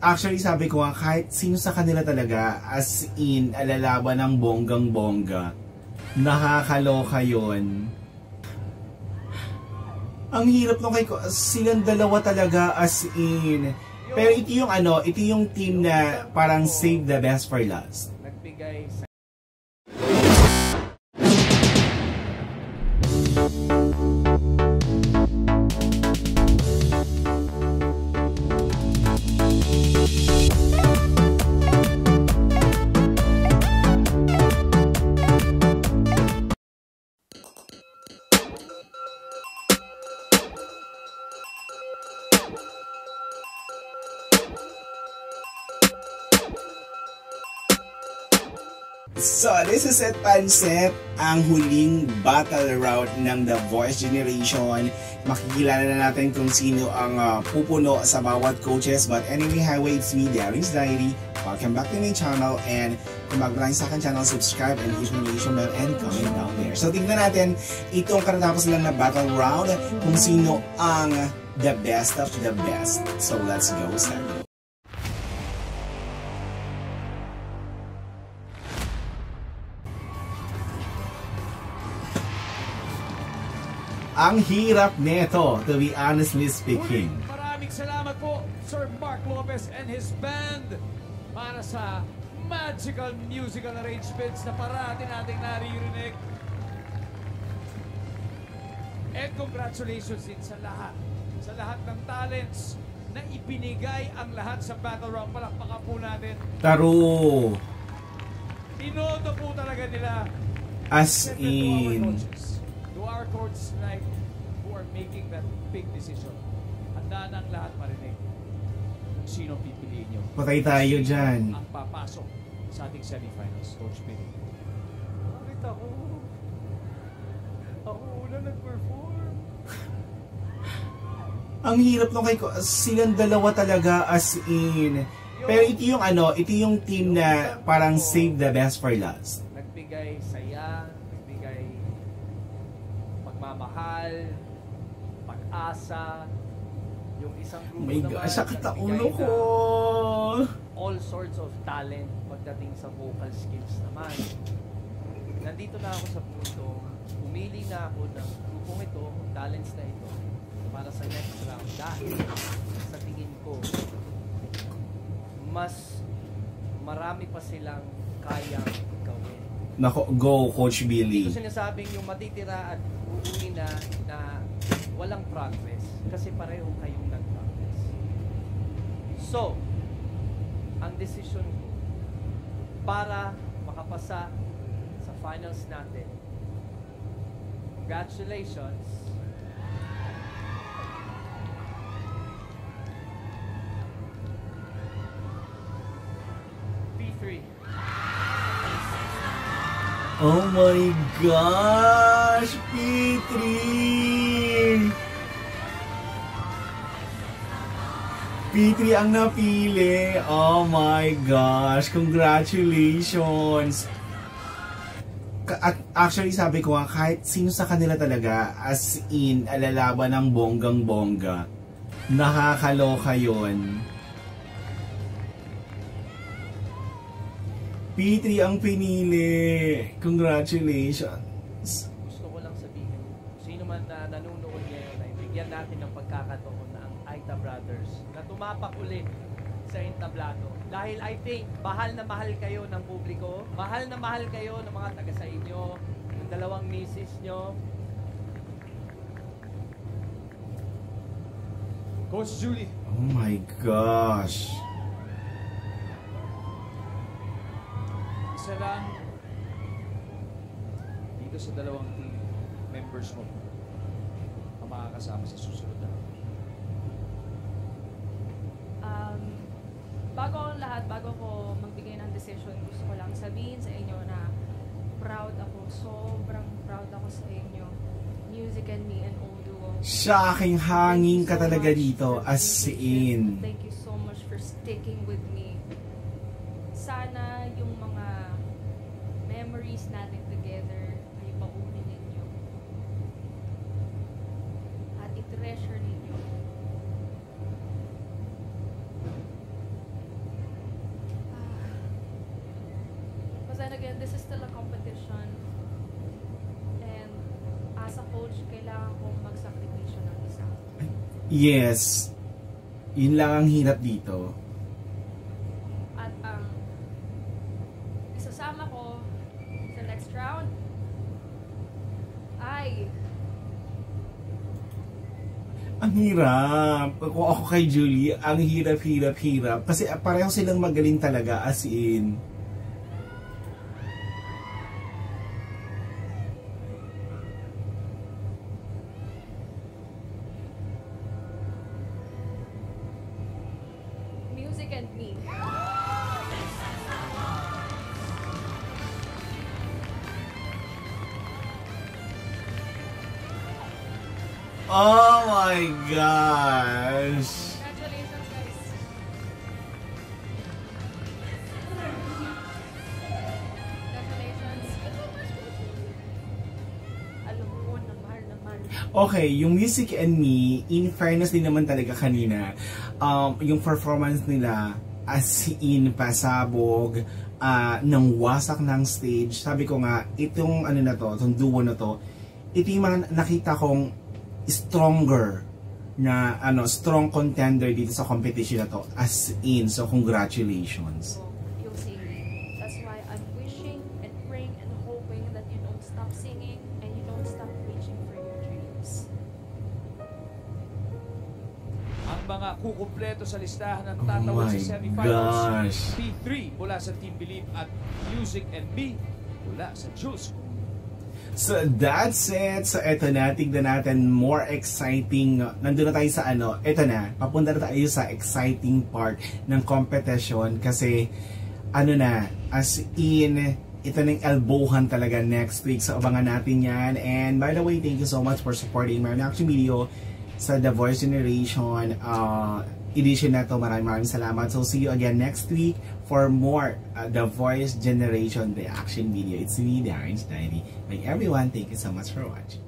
Actually, sabi ko nga, kahit sino sa kanila talaga, as in, alalaban ng bonggang-bongga, nakakaloka yun. Ang hirap nung kay silang dalawa talaga, as in. Pero ito yung ito yung team na parang save the best for last. Nagbigay sa So, this is it, Pansit, ang huling battle round ng The Voice Generation. Makikilala na natin kung sino ang pupuno sa bawat coaches. But anyway, highway, it's me, Darren's Diary. Welcome back to my channel. And kung bago lang sa akin channel, subscribe and hit notification bell and comment down there. So, tingnan natin itong katatapos lang na battle round kung sino ang the best of the best. So, let's go, start. Ang hirap neto, to be honestly speaking. Maraming salamat po, Sir Mark Lopez and his band para sa magical musical arrangements na parati nating naririnig. And congratulations din sa lahat ng talents na ibinigay ang lahat sa battle round. Palakpakan po natin. Taro! Inoto po talaga nila. As in... To our courts tonight who are making that big decision. Handa na ang lahat marinig kung sino pipiliin nyo. Patay tayo dyan. Ang papasok sa ating semifinals, Coach Billy. Bakit ako? Ako una nag-perform. Ang hirap nung kay silang dalawa talaga, as in. Pero ito yung ito yung team na parang save the best for last. Nagbigay saya, nagbigay pagmamahal, pag-asa, yung isang grupo my naman, gosh, sakit ang ulo ko. All sorts of talent pagdating sa vocal skills naman. Nandito na ako sa punto, pumili na ako ng grupong ito, talents na ito, para sa next round. Dahil sa tingin ko, mas marami pa silang kayang gawin. Nako, go Coach Billy. Hindi ko sinasabing yung matitira at uuwi na walang progress kasi pareho kayong nag-progress. So, ang decision ko para makapasa sa finals natin, congratulations, P3. Oh my gosh, P3! P3 ang napili. Oh my gosh, congratulations! Actually, sabi ko nga, kahit sino sa kanila talaga, as in, alalaban ng bonggang-bongga, nakakaloka yun. P3 ang pinili. Congratulations. Gusto ko lang sabihin, sino man na nanonood ngayon ay bigyan natin ng pagkakataon na ang Aita Brothers na tumapak ulit sa entablado. Dahil I think, mahal na mahal kayo ng publiko, mahal na mahal kayo ng mga taga sa inyo, ng dalawang misis nyo. Coach Julie. Oh my gosh. Isa lang dito sa dalawang team members mo ang makakasama sa susunod na. Bago ang lahat, bago ko magbigay ng decision, gusto ko lang sabihin sa inyo na proud ako, sobrang proud ako sa inyo. Music and Me and Oduo. Siya aking hangin ka talaga dito, as in. Thank you so much for sticking with me. Sana yung mga memories natin together ay paunin ninyo. At i-treasure ninyo. then again, this is still a competition. And as a coach, kailangan kong magsakripisyo ng isa. Yes. Yun lang ang hirap dito. At ang isasama ko sa next round ay Ang hirap. Kung ako kay Julie, ang hirap. Kasi pareho silang magaling talaga, as in. Music and Me. Oh my gosh! Congratulations, guys. Congratulations. Alam mo naman. Okay, yung Music and Me, in fairness din naman talaga kanina, yung performance nila, as in pasabog, ng wasak ng stage. Sabi ko nga, itong ano na to, itong duo na to, ito yung mga nakita kong stronger na strong contender dito sa competition na to, as in. So congratulations. You'll see. That's why I'm wishing and praying and hoping that you don't stop singing and you don't stop reaching for your dreams. Ang mga kukumpleto sa listahan ng Oh tatawid my sa semifinals. gosh. P3 mula sa Team Believe at Music and Me mula sa Jules. So that's it. So eto na, tignan natin more exciting. Nandun na tayo sa eto na, papunta na tayo sa exciting part ng competition kasi as in, ito na yung elbowhan talaga next week. So abangan natin yan. And by the way, thank you so much for supporting my reaction video sa The Voice Generation edition na to. Maraming salamat. So see you again next week for more The Voice Generation reaction video. It's me, Darren Steiny. Like everyone, thank you so much for watching.